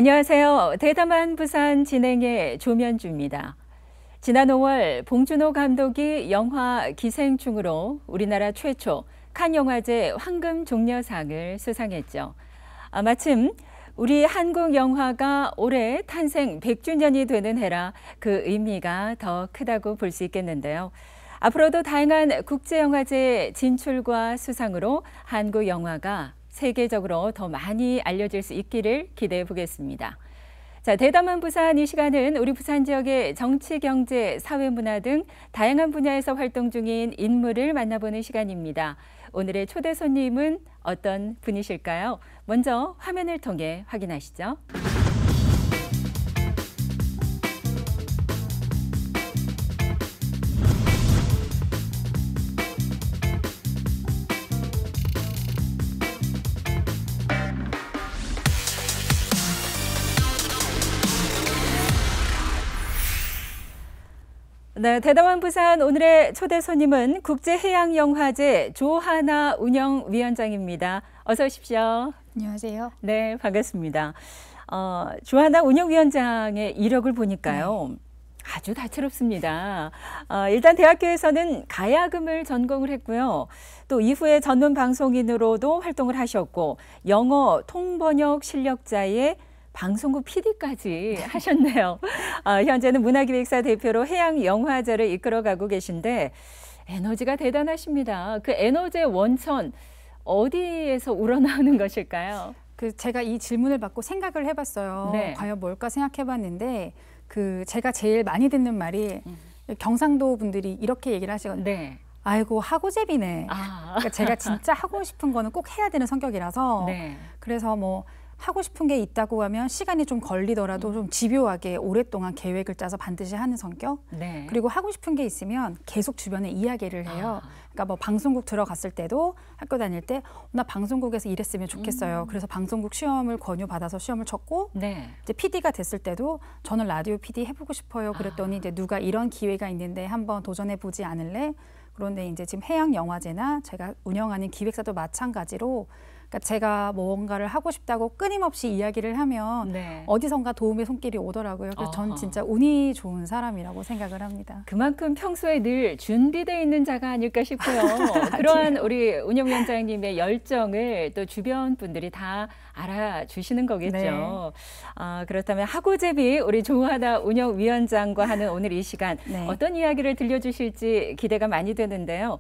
안녕하세요. 대담한 부산 진행의 조면주입니다. 지난 5월 봉준호 감독이 영화 기생충으로 우리나라 최초 칸 영화제 황금 종려상을 수상했죠. 마침 우리 한국 영화가 올해 탄생 100주년이 되는 해라 그 의미가 더 크다고 볼 수 있겠는데요. 앞으로도 다양한 국제영화제 진출과 수상으로 한국 영화가 세계적으로 더 많이 알려질 수 있기를 기대해 보겠습니다. 자, 대담한 부산 이 시간은 우리 부산 지역의 정치, 경제, 사회, 문화 등 다양한 분야에서 활동 중인 인물을 만나보는 시간입니다. 오늘의 초대 손님은 어떤 분이실까요? 먼저 화면을 통해 확인하시죠. 네, 대담한 부산 오늘의 초대 손님은 국제해양영화제 조하나 운영위원장입니다. 어서 오십시오. 안녕하세요. 네, 반갑습니다. 조하나 운영위원장의 이력을 보니까요. 네. 아주 다채롭습니다. 일단 대학교에서는 가야금을 전공을 했고요. 또 이후에 전문 방송인으로도 활동을 하셨고 영어 통번역 실력자의 방송국 PD까지 하셨네요. 현재는 문화기획사 대표로 해양영화제를 이끌어가고 계신데 에너지가 대단하십니다. 그 에너지의 원천 어디에서 우러나오는 것일까요? 제가 이 질문을 받고 생각을 해봤어요. 네. 과연 뭘까 생각해봤는데 제가 제일 많이 듣는 말이 경상도 분들이 이렇게 얘기를 하시거든요. 네. 아이고 하고제비네. 그러니까 제가 진짜 하고 싶은 거는 꼭 해야 되는 성격이라서 네. 그래서 뭐 하고 싶은 게 있다고 하면 시간이 좀 걸리더라도 좀 집요하게 오랫동안 계획을 짜서 반드시 하는 성격. 네. 그리고 하고 싶은 게 있으면 계속 주변에 이야기를 해요. 그러니까 뭐 방송국 들어갔을 때도 학교 다닐 때 나 방송국에서 일했으면 좋겠어요. 그래서 방송국 시험을 권유받아서 시험을 쳤고 네. 이제 PD가 됐을 때도 저는 라디오 PD 해보고 싶어요. 그랬더니 이제 누가 이런 기회가 있는데 한번 도전해보지 않을래? 그런데 이제 지금 해양영화제나 제가 운영하는 기획사도 마찬가지로 그러니까 제가 뭔가를 하고 싶다고 끊임없이 이야기를 하면 네. 어디선가 도움의 손길이 오더라고요. 그래서 저는 진짜 운이 좋은 사람이라고 생각을 합니다. 그만큼 평소에 늘 준비되어 있는 자가 아닐까 싶고요. 그러한 우리 운영위원장님의 열정을 또 주변 분들이 다 알아주시는 거겠죠. 네. 그렇다면 하고제비 우리 조하나 운영위원장과 하는 오늘 이 시간 네. 어떤 이야기를 들려주실지 기대가 많이 되는데요.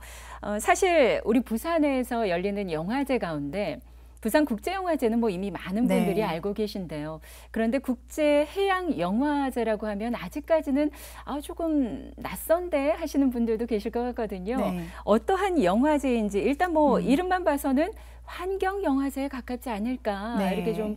사실 우리 부산에서 열리는 영화제 가운데 부산국제영화제는 뭐 이미 많은 분들이 네. 알고 계신데요. 그런데 국제해양영화제라고 하면 아직까지는 조금 낯선데 하시는 분들도 계실 것 같거든요. 네. 어떠한 영화제인지 일단 뭐 이름만 봐서는 환경영화제에 가깝지 않을까 네. 이렇게 좀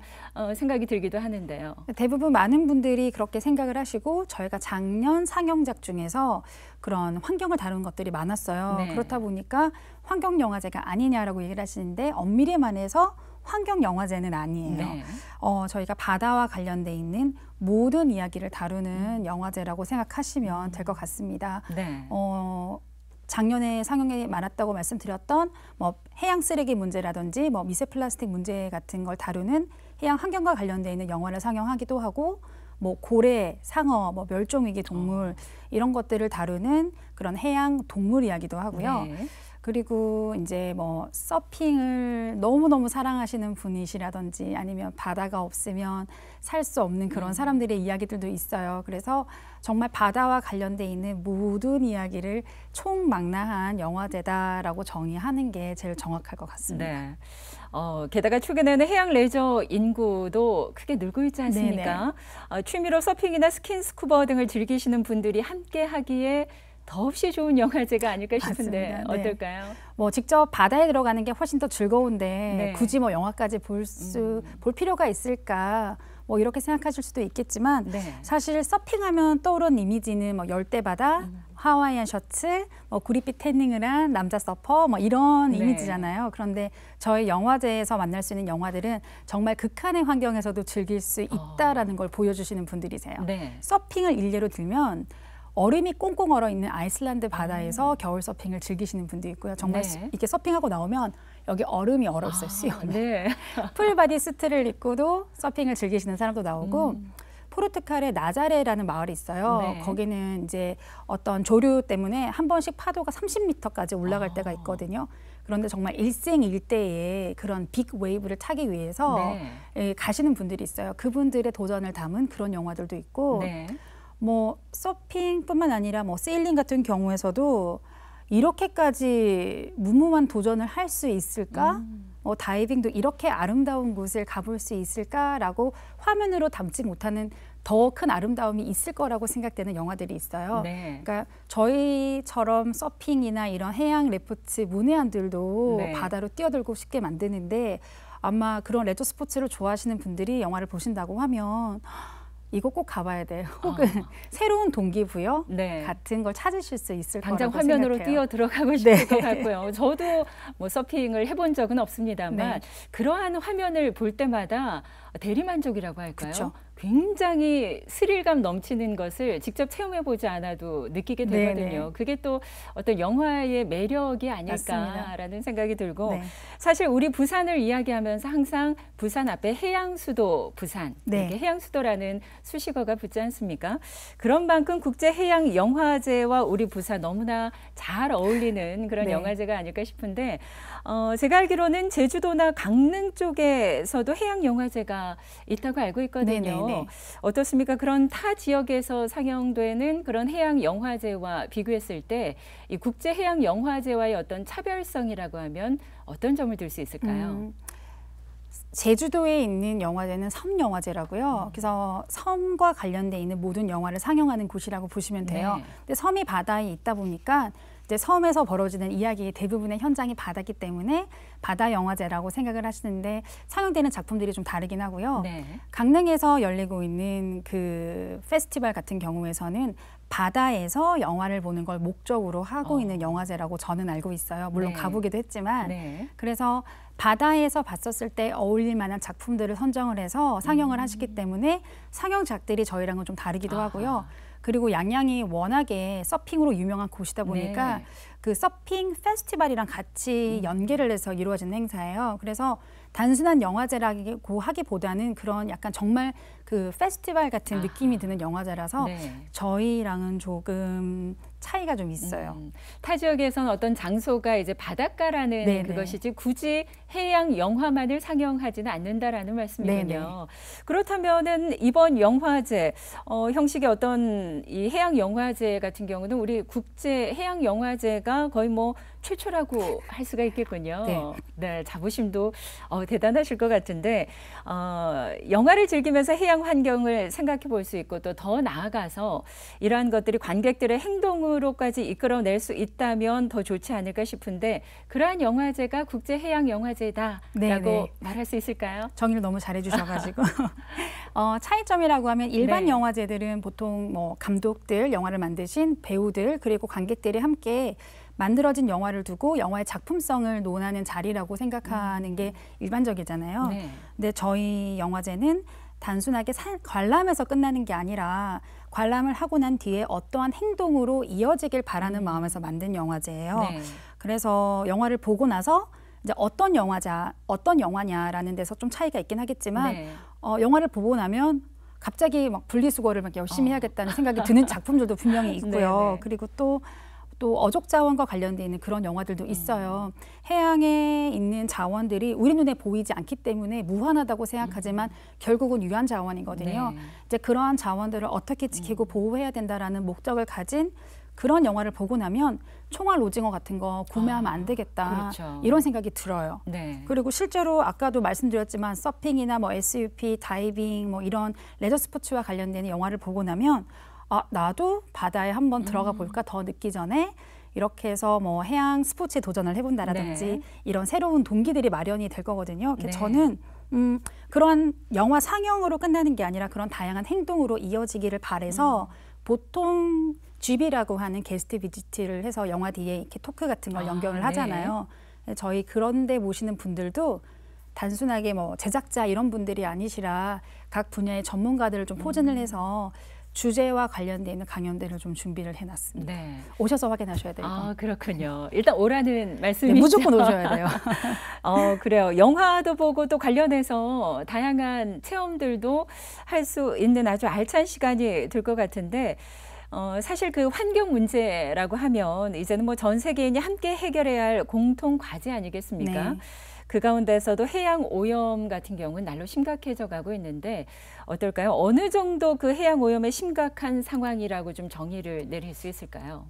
생각이 들기도 하는데요. 대부분 많은 분들이 그렇게 생각을 하시고 저희가 작년 상영작 중에서 그런 환경을 다룬 것들이 많았어요. 네. 그렇다 보니까 환경영화제가 아니냐라고 얘기를 하시는데 엄밀히 말해서 환경영화제는 아니에요. 네. 저희가 바다와 관련돼 있는 모든 이야기를 다루는 영화제라고 생각하시면 될 것 같습니다. 네. 작년에 상영이 많았다고 말씀드렸던 뭐 해양 쓰레기 문제라든지 뭐 미세 플라스틱 문제 같은 걸 다루는 해양 환경과 관련돼 있는 영화를 상영하기도 하고 뭐 고래, 상어, 뭐 멸종위기 동물 이런 것들을 다루는 그런 해양 동물 이야기도 하고요. 네. 그리고 이제 뭐 서핑을 너무너무 사랑하시는 분이시라든지 아니면 바다가 없으면 살 수 없는 그런 사람들의 이야기들도 있어요. 그래서 정말 바다와 관련돼 있는 모든 이야기를 총망라한 영화제다라고 정의하는 게 제일 정확할 것 같습니다. 네. 게다가 최근에는 해양 레저 인구도 크게 늘고 있지 않습니까? 취미로 서핑이나 스킨스쿠버 등을 즐기시는 분들이 함께 하기에 더없이 좋은 영화제가 아닐까 싶은데 맞습니다. 어떨까요? 네. 뭐 직접 바다에 들어가는 게 훨씬 더 즐거운데 네. 굳이 뭐 영화까지 볼 필요가 있을까? 뭐 이렇게 생각하실 수도 있겠지만 네. 사실 서핑하면 떠오르는 이미지는 뭐 열대바다, 하와이안 셔츠, 뭐 구릿빛 태닝을 한 남자 서퍼 뭐 이런 네. 이미지잖아요. 그런데 저희 영화제에서 만날 수 있는 영화들은 정말 극한의 환경에서도 즐길 수 있다라는 걸 보여주시는 분들이세요. 네. 서핑을 일례로 들면 얼음이 꽁꽁 얼어 있는 아이슬란드 바다에서 겨울 서핑을 즐기시는 분도 있고요. 정말 네. 이렇게 서핑하고 나오면 여기 얼음이 얼어 있어요. 수영을. 네. 풀바디 수트를 입고도 서핑을 즐기시는 사람도 나오고 포르투갈의 나자레라는 마을이 있어요. 네. 거기는 이제 어떤 조류 때문에 한 번씩 파도가 30m까지 올라갈 때가 있거든요. 그런데 정말 일생일대의 그런 빅 웨이브를 타기 위해서 네. 가시는 분들이 있어요. 그분들의 도전을 담은 그런 영화들도 있고 네. 뭐 서핑뿐만 아니라 뭐 세일링 같은 경우에서도 이렇게까지 무모한 도전을 할 수 있을까? 다이빙도 이렇게 아름다운 곳을 가볼 수 있을까라고 화면으로 담지 못하는 더 큰 아름다움이 있을 거라고 생각되는 영화들이 있어요. 네. 그러니까 저희처럼 서핑이나 이런 해양 레포츠 문외한들도 네. 바다로 뛰어들고 싶게 만드는데 아마 그런 레저 스포츠를 좋아하시는 분들이 영화를 보신다고 하면 이거 꼭 가봐야 돼. 혹은 새로운 동기부여 네. 같은 걸 찾으실 수 있을 당장 거라고 화면으로 생각해요. 뛰어 들어가고 싶을 네. 것 같고요. 저도 뭐 서핑을 해본 적은 없습니다만 네. 그러한 화면을 볼 때마다 대리만족이라고 할까요? 그쵸. 굉장히 스릴감 넘치는 것을 직접 체험해보지 않아도 느끼게 되거든요. 네네. 그게 또 어떤 영화의 매력이 아닐까라는 맞습니다. 생각이 들고 네. 사실 우리 부산을 이야기하면서 항상 부산 앞에 해양수도 부산, 네. 이렇게 해양수도라는 수식어가 붙지 않습니까? 그런 만큼 국제해양영화제와 우리 부산 너무나 잘 어울리는 그런 네. 영화제가 아닐까 싶은데 제가 알기로는 제주도나 강릉 쪽에서도 해양영화제가 있다고 알고 있거든요. 네네네. 어떻습니까? 그런 타 지역에서 상영되는 그런 해양영화제와 비교했을 때 이 국제해양영화제와의 어떤 차별성이라고 하면 어떤 점을 들 수 있을까요? 제주도에 있는 영화제는 섬영화제라고요. 그래서 섬과 관련돼 있는 모든 영화를 상영하는 곳이라고 보시면 돼요. 네. 근데 섬이 바다에 있다 보니까 이제 섬에서 벌어지는 이야기의 대부분의 현장이 바다기 때문에 바다 영화제라고 생각을 하시는데 상영되는 작품들이 좀 다르긴 하고요. 네. 강릉에서 열리고 있는 그 페스티벌 같은 경우에서는 바다에서 영화를 보는 걸 목적으로 하고 있는 영화제라고 저는 알고 있어요. 물론 네. 가보기도 했지만 네. 그래서 바다에서 봤었을 때 어울릴 만한 작품들을 선정을 해서 상영을 하시기 때문에 상영작들이 저희랑은 좀 다르기도 하고요. 그리고 양양이 워낙에 서핑으로 유명한 곳이다 보니까 네. 그 서핑 페스티벌이랑 같이 연계를 해서 이루어진 행사예요. 그래서 단순한 영화제라고 하기보다는 그런 약간 정말 그 페스티벌 같은 느낌이 드는 영화제라서 네. 저희랑은 조금 차이가 좀 있어요. 타 지역에서는 어떤 장소가 이제 바닷가라는 네네. 그것이지 굳이 해양 영화만을 상영하지는 않는다라는 말씀이군요. 네네. 그렇다면은 이번 영화제 형식의 어떤 이 해양 영화제 같은 경우는 우리 국제 해양 영화제가 거의 뭐 최초라고 할 수가 있겠군요. 네. 네, 자부심도 대단하실 것 같은데 영화를 즐기면서 해양 환경을 생각해 볼 수 있고 또 더 나아가서 이러한 것들이 관객들의 행동으로까지 이끌어낼 수 있다면 더 좋지 않을까 싶은데 그러한 영화제가 국제 해양 영화제다라고 네네. 말할 수 있을까요? 정의를 너무 잘해주셔가지고 차이점이라고 하면 일반 네. 영화제들은 보통 뭐 감독들, 영화를 만드신 배우들 그리고 관객들이 함께 만들어진 영화를 두고 영화의 작품성을 논하는 자리라고 생각하는 게 일반적이잖아요. 네. 근데 저희 영화제는 단순하게 관람에서 끝나는 게 아니라 관람을 하고 난 뒤에 어떠한 행동으로 이어지길 바라는 마음에서 만든 영화제예요. 네. 그래서 영화를 보고 나서 이제 어떤 영화냐라는 데서 좀 차이가 있긴 하겠지만 네. 영화를 보고 나면 갑자기 막 분리수거를 막 열심히 해야겠다는 생각이 드는 작품들도 분명히 있고요. 네네. 그리고 또 어족 자원과 관련돼 있는 그런 영화들도 있어요. 해양에 있는 자원들이 우리 눈에 보이지 않기 때문에 무한하다고 생각하지만 결국은 유한 자원이거든요. 네. 이제 그러한 자원들을 어떻게 지키고 보호해야 된다라는 목적을 가진 그런 영화를 보고 나면 총알 오징어 같은 거 구매하면 안 되겠다. 그렇죠. 이런 생각이 들어요. 네. 그리고 실제로 아까도 말씀드렸지만 서핑이나 뭐 SUP, 다이빙 뭐 이런 레저 스포츠와 관련된 영화를 보고 나면 나도 바다에 한번 들어가 볼까 더 늦기 전에 이렇게 해서 뭐 해양 스포츠에 도전을 해본다라든지 네. 이런 새로운 동기들이 마련이 될 거거든요. 네. 저는 그런 영화 상영으로 끝나는 게 아니라 그런 다양한 행동으로 이어지기를 바래서 보통 GB라고 하는 게스트 비지트를 해서 영화 뒤에 이렇게 토크 같은 걸 연결을 하잖아요. 저희 그런데 모시는 분들도 단순하게 뭐 제작자 이런 분들이 아니시라 각 분야의 전문가들을 좀 포진을 해서 주제와 관련되어 있는 강연들을 좀 준비를 해놨습니다. 네. 오셔서 확인하셔야 돼요. 아, 그렇군요. 일단 오라는 말씀이죠. 네, 무조건 오셔야 돼요. 그래요. 영화도 보고 또 관련해서 다양한 체험들도 할 수 있는 아주 알찬 시간이 될 것 같은데 사실 그 환경 문제라고 하면 이제는 뭐 전 세계인이 함께 해결해야 할 공통 과제 아니겠습니까? 네. 그 가운데서도 해양 오염 같은 경우는 날로 심각해져 가고 있는데 어떨까요? 어느 정도 그 해양 오염의 심각한 상황이라고 좀 정의를 내릴 수 있을까요?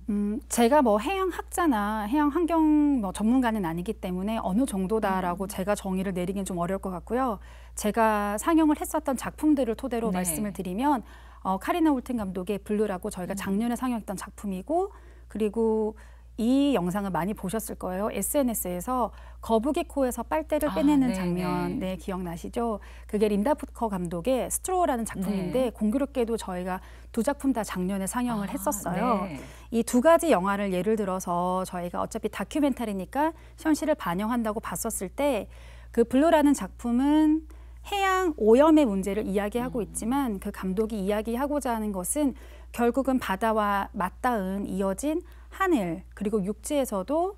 제가 뭐 해양 학자나 해양 환경 뭐 전문가는 아니기 때문에 어느 정도다라고 제가 정의를 내리긴 좀 어려울 것 같고요. 제가 상영을 했었던 작품들을 토대로 네. 말씀을 드리면 카리나 울튼 감독의 블루라고 저희가 작년에 상영했던 작품이고 그리고 이 영상을 많이 보셨을 거예요. SNS에서 거북이 코에서 빨대를 빼내는 네, 장면 네, 기억나시죠? 그게 린다 푸커 감독의 스트로우라는 작품인데 네. 공교롭게도 저희가 두 작품 다 작년에 상영을 했었어요. 네. 이 두 가지 영화를 예를 들어서 저희가 어차피 다큐멘터리니까 현실을 반영한다고 봤었을 때 그 블루라는 작품은 해양 오염의 문제를 이야기하고 있지만 그 감독이 이야기하고자 하는 것은 결국은 바다와 맞닿은 이어진 하늘 그리고 육지에서도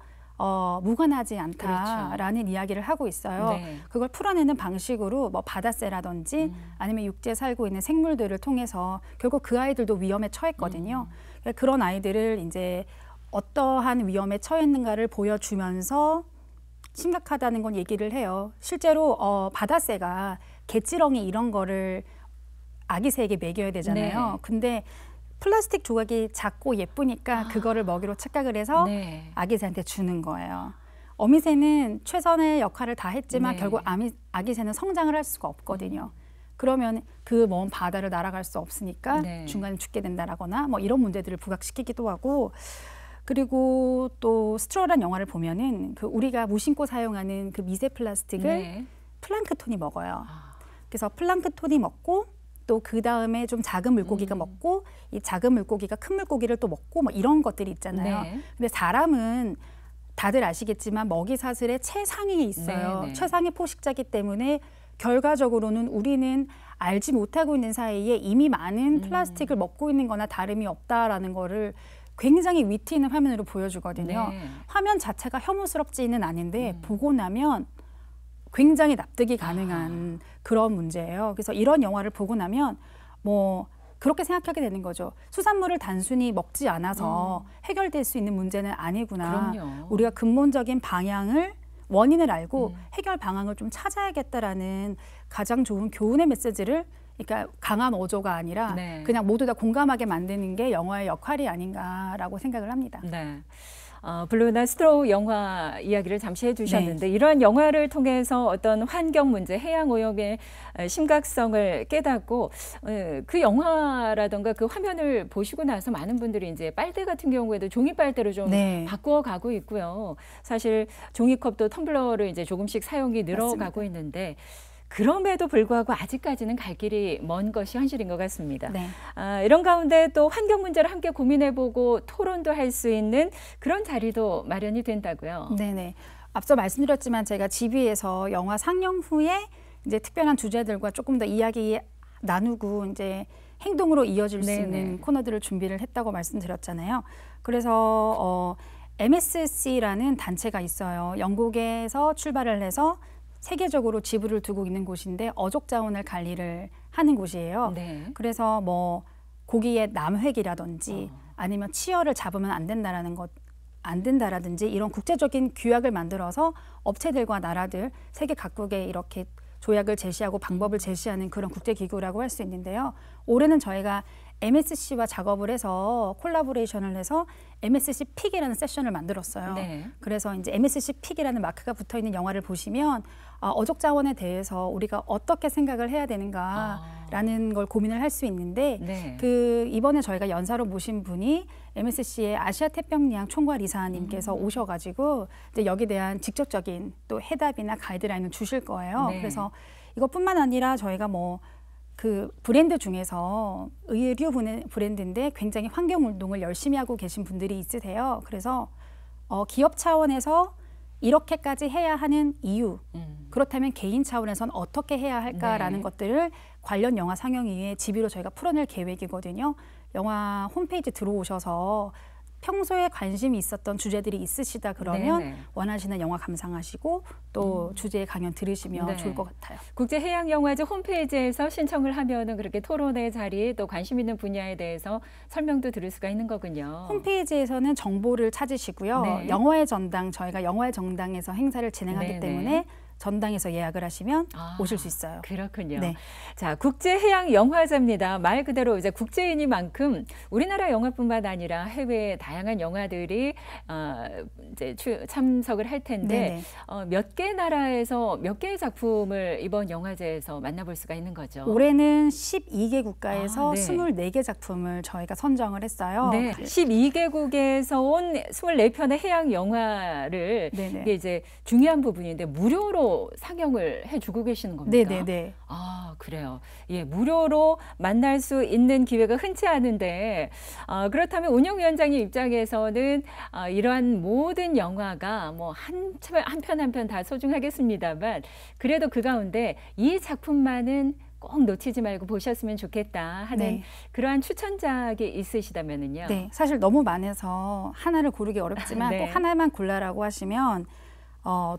무관하지 않다라는 그렇죠. 이야기를 하고 있어요. 네. 그걸 풀어내는 방식으로 뭐 바다새라든지 아니면 육지에 살고 있는 생물들을 통해서 결국 그 아이들도 위험에 처했거든요. 그런 아이들을 이제 어떠한 위험에 처했는가를 보여주면서 심각하다는 건 얘기를 해요. 실제로 바다새가 개찌렁이 이런 거를 아기 새에게 먹여야 되잖아요. 네. 근데 플라스틱 조각이 작고 예쁘니까 그거를 먹이로 착각을 해서 네. 아기 새한테 주는 거예요. 어미새는 최선의 역할을 다 했지만 네. 결국 아기 새는 성장을 할 수가 없거든요. 그러면 그 먼 바다를 날아갈 수 없으니까 네. 중간에 죽게 된다라거나 뭐 이런 문제들을 부각시키기도 하고 그리고 또 스트로라는 영화를 보면은 그 우리가 무심코 사용하는 그 미세 플라스틱을 네. 플랑크톤이 먹어요. 그래서 플랑크톤이 먹고 또 그 다음에 좀 작은 물고기가 먹고 이 작은 물고기가 큰 물고기를 또 먹고 뭐 이런 것들이 있잖아요. 네. 근데 사람은 다들 아시겠지만 먹이 사슬의 최상위에 있어요. 네, 네. 최상위 포식자이기 때문에 결과적으로는 우리는 알지 못하고 있는 사이에 이미 많은 플라스틱을 먹고 있는 거나 다름이 없다라는 거를 굉장히 위트 있는 화면으로 보여주거든요. 네. 화면 자체가 혐오스럽지는 않은데 보고 나면 굉장히 납득이 가능한 그런 문제예요. 그래서 이런 영화를 보고 나면 뭐 그렇게 생각하게 되는 거죠. 수산물을 단순히 먹지 않아서 해결될 수 있는 문제는 아니구나. 그럼요. 우리가 근본적인 방향을 원인을 알고 해결 방향을 좀 찾아야겠다라는 가장 좋은 교훈의 메시지를 그러니까 강한 어조가 아니라 네. 그냥 모두 다 공감하게 만드는 게 영화의 역할이 아닌가라고 생각을 합니다. 네. 블루나 스트로우 영화 이야기를 잠시 해주셨는데 네. 이러한 영화를 통해서 어떤 환경 문제, 해양 오염의 심각성을 깨닫고 그 영화라던가 그 화면을 보시고 나서 많은 분들이 이제 빨대 같은 경우에도 종이 빨대로 좀 네. 바꾸어 가고 있고요. 사실 종이컵도 텀블러를 이제 조금씩 사용이 늘어가고 맞습니다. 있는데 그럼에도 불구하고 아직까지는 갈 길이 먼 것이 현실인 것 같습니다. 네. 이런 가운데 또 환경 문제를 함께 고민해보고 토론도 할 수 있는 그런 자리도 마련이 된다고요. 네네. 앞서 말씀드렸지만 제가 GB에서 영화 상영 후에 이제 특별한 주제들과 조금 더 이야기 나누고 이제 행동으로 이어질 수 있는 코너들을 준비를 했다고 말씀드렸잖아요. 그래서 MSC라는 단체가 있어요. 영국에서 출발을 해서 세계적으로 지부를 두고 있는 곳인데 어족 자원을 관리를 하는 곳이에요. 네. 그래서 뭐 고기의 남획이라든지 아니면 치어를 잡으면 안 된다라든지 이런 국제적인 규약을 만들어서 업체들과 나라들 세계 각국에 이렇게 조약을 제시하고 방법을 제시하는 그런 국제기구라고 할 수 있는데요. 올해는 저희가 MSC와 작업을 해서 콜라보레이션을 해서 MSC 픽이라는 세션을 만들었어요. 네. 그래서 이제 MSC 픽이라는 마크가 붙어 있는 영화를 보시면 어족 자원에 대해서 우리가 어떻게 생각을 해야 되는가라는 걸 고민을 할 수 있는데 네. 그 이번에 저희가 연사로 모신 분이 MSC의 아시아 태평양 총괄 이사님께서 오셔가지고 이제 여기에 대한 직접적인 또 해답이나 가이드라인을 주실 거예요. 네. 그래서 이것뿐만 아니라 저희가 뭐 그 브랜드 중에서 의류 브랜드인데 굉장히 환경 운동을 열심히 하고 계신 분들이 있으세요. 그래서 기업 차원에서 이렇게까지 해야 하는 이유, 그렇다면 개인 차원에서는 어떻게 해야 할까라는 네. 것들을 관련 영화 상영 이후에 집유로 저희가 풀어낼 계획이거든요. 영화 홈페이지 들어오셔서 평소에 관심이 있었던 주제들이 있으시다 그러면 네네. 원하시는 영화 감상하시고 또 주제의 강연 들으시면 네. 좋을 것 같아요. 국제해양영화제 홈페이지에서 신청을 하면은 그렇게 토론의 자리 또 관심 있는 분야에 대해서 설명도 들을 수가 있는 거군요. 홈페이지에서는 정보를 찾으시고요. 네. 영화의 전당, 저희가 영화의 정당에서 행사를 진행하기 네네. 때문에 전당에서 예약을 하시면 아, 오실 수 있어요. 그렇군요. 네. 자, 국제해양영화제입니다. 말 그대로 이제 국제인이만큼 우리나라 영화뿐만 아니라 해외 다양한 영화들이 이제 참석을 할 텐데 몇 개 나라에서 몇 개의 작품을 이번 영화제에서 만나볼 수가 있는 거죠. 올해는 12개 국가에서 네. 24개 작품을 저희가 선정을 했어요. 네, 12개국에서 온 24편의 해양 영화를 네네. 이게 이제 중요한 부분인데 무료로 상영을 해주고 계시는 겁니까? 네네네. 아, 그래요. 예, 무료로 만날 수 있는 기회가 흔치 않은데 그렇다면 운영위원장님 입장에서는 이러한 모든 영화가 뭐 한 편 한 편 다 소중하겠습니다만 그래도 그 가운데 이 작품만은 꼭 놓치지 말고 보셨으면 좋겠다 하는 네. 그러한 추천작이 있으시다면은요. 네, 사실 너무 많아서 하나를 고르기 어렵지만 네. 꼭 하나만 골라라고 하시면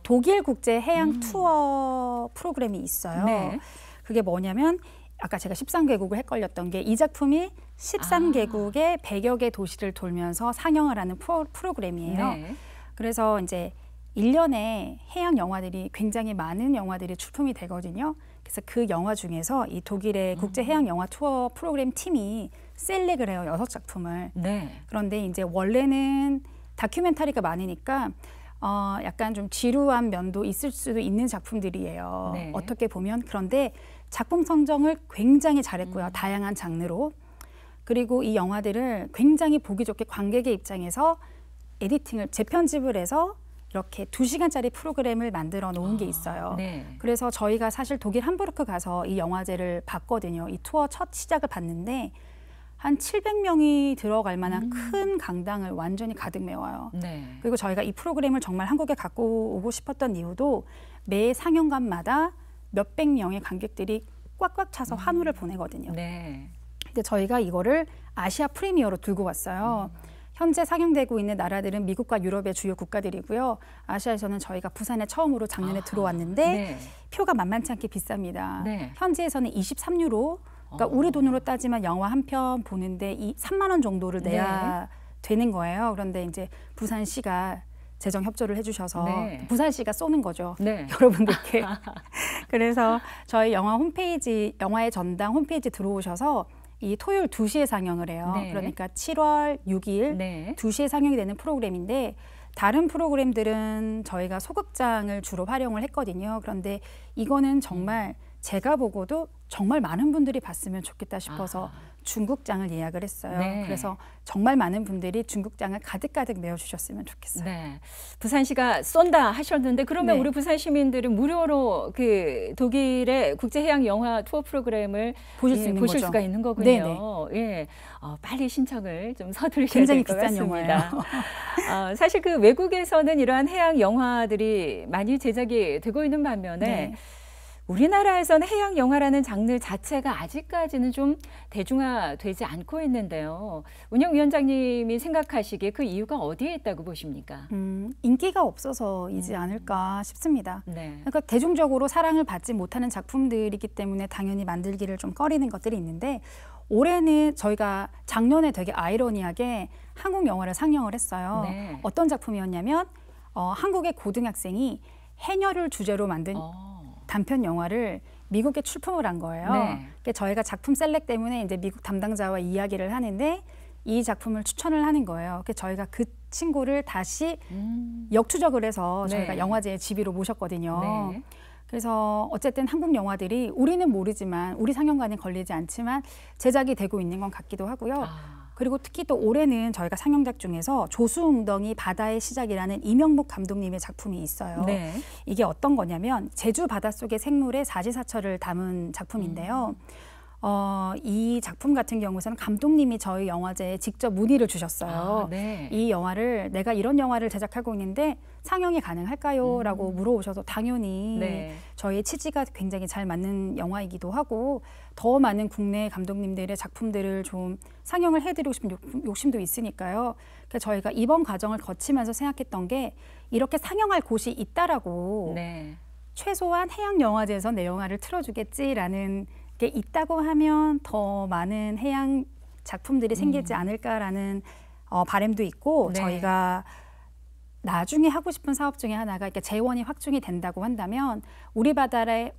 독일 국제 해양 투어 프로그램이 있어요. 네. 그게 뭐냐면 아까 제가 13개국을 헷갈렸던 게 이 작품이 13개국의 100여 개 도시를 돌면서 상영을 하는 프로그램이에요. 네. 그래서 이제 1년에 해양 영화들이 굉장히 많은 영화들이 출품이 되거든요. 그래서 그 영화 중에서 이 독일의 국제 해양 영화 투어 프로그램 팀이 셀렉을 해요. 6작품을. 네. 그런데 이제 원래는 다큐멘터리가 많으니까 약간 좀 지루한 면도 있을 수도 있는 작품들이에요. 네. 어떻게 보면. 그런데 작품 선정을 굉장히 잘했고요. 다양한 장르로. 그리고 이 영화들을 굉장히 보기 좋게 관객의 입장에서 에디팅을 재편집을 해서 이렇게 2시간짜리 프로그램을 만들어 놓은 게 있어요. 네. 그래서 저희가 사실 독일 함부르크 가서 이 영화제를 봤거든요. 이 투어 첫 시작을 봤는데 한 700명이 들어갈 만한 큰 강당을 완전히 가득 메워요. 네. 그리고 저희가 이 프로그램을 정말 한국에 갖고 오고 싶었던 이유도 매 상영관마다 몇백 명의 관객들이 꽉꽉 차서 환호를 보내거든요. 네. 근데 저희가 이거를 아시아 프리미어로 들고 왔어요. 현재 상영되고 있는 나라들은 미국과 유럽의 주요 국가들이고요. 아시아에서는 저희가 부산에 처음으로 작년에 들어왔는데 네. 표가 만만치 않게 비쌉니다. 네. 현지에서는 23유로, 그러니까 우리 돈으로 따지면 영화 한 편 보는데 3만 원 정도를 내야 되는 거예요. 그런데 이제 부산시가 재정 협조를 해주셔서 네. 부산시가 쏘는 거죠. 네. 여러분들께. 그래서 저희 영화 홈페이지, 영화의 전당 홈페이지 들어오셔서 이 토요일 2시에 상영을 해요. 네. 그러니까 7월 6일 네. 2시에 상영이 되는 프로그램인데 다른 프로그램들은 저희가 소극장을 주로 활용을 했거든요. 그런데 이거는 정말 제가 보고도 정말 많은 분들이 봤으면 좋겠다 싶어서 중국장을 예약을 했어요. 네. 그래서 정말 많은 분들이 중국장을 가득가득 메워주셨으면 좋겠어요. 네. 부산시가 쏜다 하셨는데 그러면 네. 우리 부산 시민들은 무료로 그 독일의 국제해양 영화 투어 프로그램을 보실 수 있는 보실 거죠. 수가 있는 거군요. 네네. 예. 빨리 신청을 좀 서두르셔야 굉장히 될 것 비싼 같습니다. 영화예요. 사실 그 외국에서는 이러한 해양 영화들이 많이 제작이 되고 있는 반면에 네. 우리나라에서는 해양 영화라는 장르 자체가 아직까지는 좀 대중화되지 않고 있는데요. 운영위원장님이 생각하시기에 그 이유가 어디에 있다고 보십니까? 인기가 없어서이지 않을까 싶습니다. 네. 그러니까 대중적으로 사랑을 받지 못하는 작품들이기 때문에 당연히 만들기를 좀 꺼리는 것들이 있는데 올해는 저희가 작년에 되게 아이러니하게 한국 영화를 상영을 했어요. 네. 어떤 작품이었냐면 한국의 고등학생이 해녀를 주제로 만든 단편 영화를 미국에 출품을 한 거예요. 네. 그러니까 저희가 작품 셀렉 때문에 이제 미국 담당자와 이야기를 하는데 이 작품을 추천을 하는 거예요. 그래서 저희가 그 친구를 다시 역추적을 해서 저희가 네. 영화제에 지비로 모셨거든요. 네. 그래서 어쨌든 한국 영화들이 우리는 모르지만 우리 상영관에 걸리지 않지만 제작이 되고 있는 건 같기도 하고요. 그리고 특히 또 올해는 저희가 상영작 중에서 조수웅덩이 바다의 시작이라는 이명복 감독님의 작품이 있어요. 네. 이게 어떤 거냐면 제주 바닷속의 생물의 사시사철을 담은 작품인데요. 이 작품 같은 경우에는 감독님이 저희 영화제에 직접 문의를 주셨어요. 네. 이 영화를 내가 이런 영화를 제작하고 있는데 상영이 가능할까요? 라고 물어오셔서 당연히 네. 저희의 취지가 굉장히 잘 맞는 영화이기도 하고 더 많은 국내 감독님들의 작품들을 좀 상영을 해드리고 싶은 욕심도 있으니까요. 그래서 저희가 이번 과정을 거치면서 생각했던 게 이렇게 상영할 곳이 있다라고 네. 최소한 해양영화제에서 내 영화를 틀어주겠지라는 게 있다고 하면 더 많은 해양 작품들이 생기지 않을까라는 바람도 있고 네. 저희가 나중에 하고 싶은 사업 중에 하나가 이렇게 재원이 확충이 된다고 한다면 우리 바다의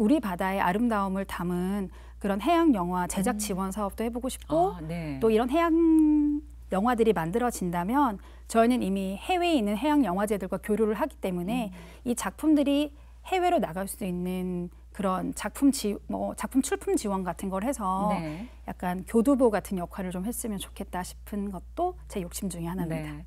아름다움을 담은 그런 해양 영화 제작 지원 사업도 해보고 싶고 네. 또 이런 해양 영화들이 만들어진다면 저희는 이미 해외에 있는 해양 영화제들과 교류를 하기 때문에 이 작품들이 해외로 나갈 수 있는 그런 작품 출품 지원 같은 걸 해서 네. 약간 교두보 같은 역할을 좀 했으면 좋겠다 싶은 것도 제 욕심 중에 하나입니다. 네.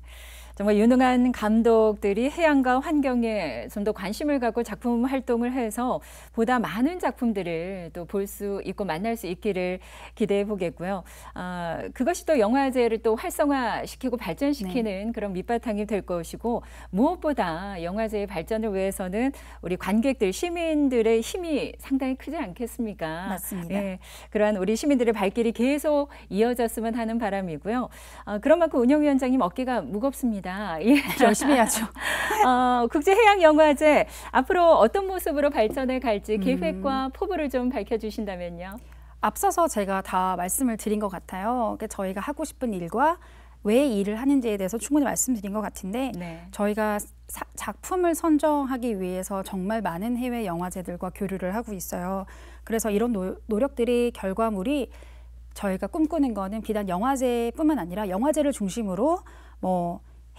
정말 유능한 감독들이 해양과 환경에 좀 더 관심을 갖고 작품 활동을 해서 보다 많은 작품들을 또 볼 수 있고 만날 수 있기를 기대해 보겠고요. 그것이 또 영화제를 또 활성화시키고 발전시키는 그런 밑바탕이 될 것이고 무엇보다 영화제의 발전을 위해서는 우리 관객들, 시민들의 힘이 상당히 크지 않겠습니까? 맞습니다. 예, 그러한 우리 시민들의 발길이 계속 이어졌으면 하는 바람이고요. 그런 만큼 운영위원장님 어깨가 무겁습니다. 예. 열심히 해야죠. 국제해양영화제 앞으로 어떤 모습으로 발전해 갈지 계획과 포부를 좀 밝혀주신다면요. 앞서서 제가 다 말씀을 드린 것 같아요. 그러니까 저희가 하고 싶은 일과 왜 일을 하는지에 대해서 충분히 말씀드린 것 같은데 네. 저희가 작품을 선정하기 위해서 정말 많은 해외 영화제들과 교류를 하고 있어요. 그래서 이런 노력들이 결과물이 저희가 꿈꾸는 거는 비단 영화제뿐만 아니라 영화제를 중심으로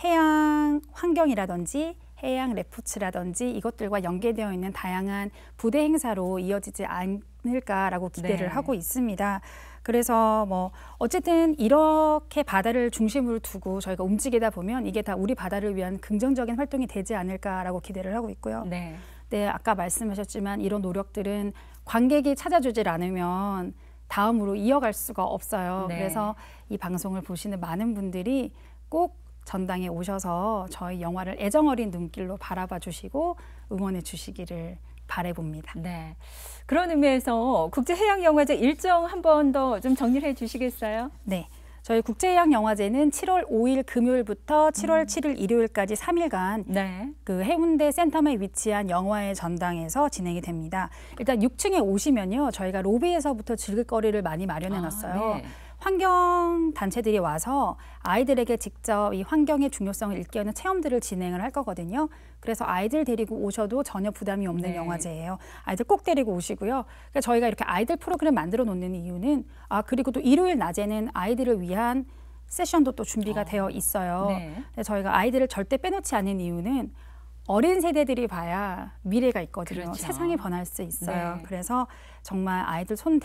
해양 환경이라든지 해양 레포츠라든지 이것들과 연계되어 있는 다양한 부대 행사로 이어지지 않을까라고 기대를 네. 하고 있습니다. 그래서 어쨌든 이렇게 바다를 중심으로 두고 저희가 움직이다 보면 이게 다 우리 바다를 위한 긍정적인 활동이 되지 않을까라고 기대를 하고 있고요. 네. 네, 아까 말씀하셨지만 이런 노력들은 관객이 찾아주질 않으면 다음으로 이어갈 수가 없어요. 네. 그래서 이 방송을 보시는 많은 분들이 꼭 전당에 오셔서 저희 영화를 애정어린 눈길로 바라봐 주시고 응원해 주시기를 바라봅니다. 네. 그런 의미에서 국제해양영화제 일정 한 번 더 좀 정리를 해 주시겠어요? 네. 저희 국제해양영화제는 7월 5일 금요일부터 7월 7일 일요일까지 3일간 네. 그 해운대 센텀에 위치한 영화의 전당에서 진행이 됩니다. 일단 6층에 오시면요. 저희가 로비에서부터 즐길 거리를 많이 마련해 놨어요. 네. 환경 단체들이 와서 아이들에게 직접 이 환경의 중요성을 일깨우는 체험들을 진행을 할 거거든요. 그래서 아이들 데리고 오셔도 전혀 부담이 없는 네. 영화제예요. 아이들 꼭 데리고 오시고요. 그러니까 저희가 이렇게 아이들 프로그램 만들어 놓는 이유는 그리고 또 일요일 낮에는 아이들을 위한 세션도 또 준비가 되어 있어요. 네. 근데 저희가 아이들을 절대 빼놓지 않은 이유는 어린 세대들이 봐야 미래가 있거든요. 그렇죠. 세상이 변할 수 있어요. 네. 그래서 정말 아이들 손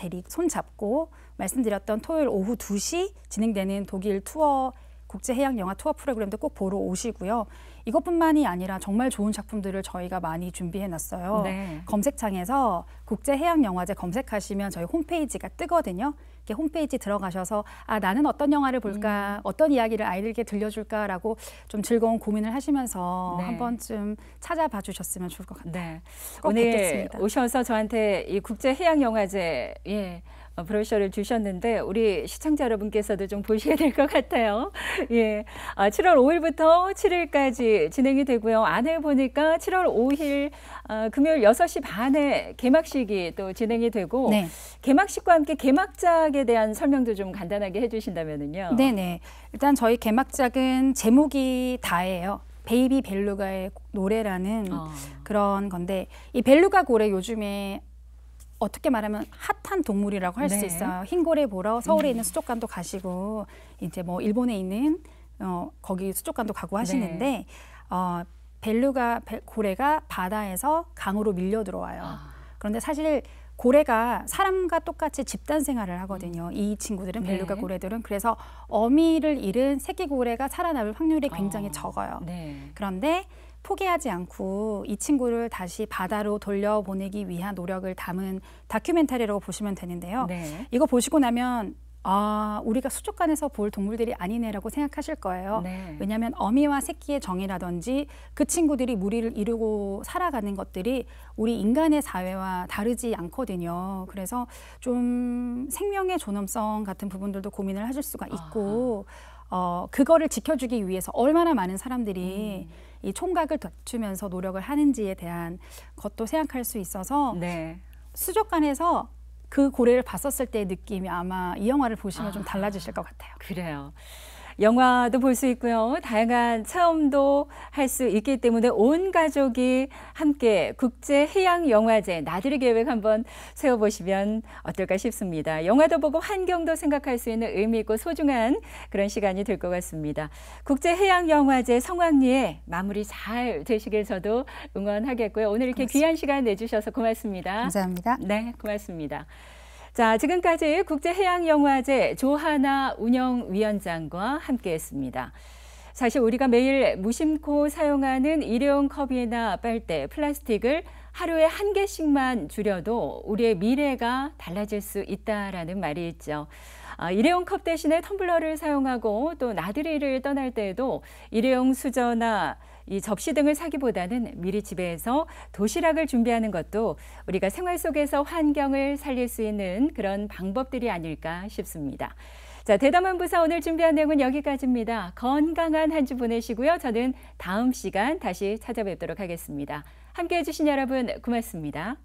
잡고 말씀드렸던 토요일 오후 2시 진행되는 독일 투어 국제해양영화 투어 프로그램도 꼭 보러 오시고요. 이것뿐만이 아니라 정말 좋은 작품들을 저희가 많이 준비해놨어요. 네. 검색창에서 국제해양영화제 검색하시면 저희 홈페이지가 뜨거든요. 이렇게 홈페이지 들어가셔서 나는 어떤 영화를 볼까, 어떤 이야기를 아이들에게 들려줄까라고 좀 즐거운 고민을 하시면서 네. 한 번쯤 찾아봐 주셨으면 좋을 것 같아요. 네. 꼭 오늘 뵙겠습니다. 오셔서 저한테 이 국제해양영화제 브로셔를 주셨는데 우리 시청자 여러분께서도 좀 보셔야 될 것 같아요. 예, 7월 5일부터 7일까지 진행이 되고요. 안에 보니까 7월 5일 금요일 6시 반에 개막식이 또 진행이 되고 네. 개막식과 함께 개막작에 대한 설명도 좀 간단하게 해주신다면요. 네네. 일단 저희 개막작은 제목이 다예요. 베이비 벨루가의 노래라는 그런 건데 이 벨루가 고래 요즘에 어떻게 말하면 핫한 동물이라고 할 수 네. 있어요. 흰고래 보러 서울에 있는 수족관도 가시고 이제 일본에 있는 거기 수족관도 가고 하시는데 네. 벨루가 고래가 바다에서 강으로 밀려 들어와요. 그런데 사실 고래가 사람과 똑같이 집단 생활을 하거든요. 이 친구들은 벨루가 네. 고래들은 그래서 어미를 잃은 새끼 고래가 살아남을 확률이 굉장히 적어요. 네. 그런데 포기하지 않고 이 친구를 다시 바다로 돌려보내기 위한 노력을 담은 다큐멘터리라고 보시면 되는데요. 네. 이거 보시고 나면 우리가 수족관에서 볼 동물들이 아니네라고 생각하실 거예요. 네. 왜냐하면 어미와 새끼의 정이라든지 그 친구들이 무리를 이루고 살아가는 것들이 우리 인간의 사회와 다르지 않거든요. 그래서 좀 생명의 존엄성 같은 부분들도 고민을 하실 수가 있고 그거를 지켜주기 위해서 얼마나 많은 사람들이 이 총각을 다투면서 노력을 하는지에 대한 것도 생각할 수 있어서 네. 수족관에서 그 고래를 봤었을 때의 느낌이 아마 이 영화를 보시면 좀 달라지실 것 같아요. 그래요. 영화도 볼 수 있고요. 다양한 체험도 할 수 있기 때문에 온 가족이 함께 국제해양영화제 나들이 계획 한번 세워보시면 어떨까 싶습니다. 영화도 보고 환경도 생각할 수 있는 의미 있고 소중한 그런 시간이 될 것 같습니다. 국제해양영화제 성황리에 마무리 잘 되시길 저도 응원하겠고요. 오늘 이렇게 고맙습니다. 귀한 시간 내주셔서 고맙습니다. 감사합니다. 네, 고맙습니다. 자, 지금까지 국제해양영화제 조하나 운영위원장과 함께했습니다. 사실 우리가 매일 무심코 사용하는 일회용 컵이나 빨대, 플라스틱을 하루에 한 개씩만 줄여도 우리의 미래가 달라질 수 있다라는 말이 있죠. 일회용 컵 대신에 텀블러를 사용하고 또 나들이를 떠날 때에도 일회용 수저나 이 접시 등을 사기보다는 미리 집에서 도시락을 준비하는 것도 우리가 생활 속에서 환경을 살릴 수 있는 그런 방법들이 아닐까 싶습니다. 자, 대담한 부사 오늘 준비한 내용은 여기까지입니다. 건강한 한 주 보내시고요. 저는 다음 시간 다시 찾아뵙도록 하겠습니다. 함께해 주신 여러분 고맙습니다.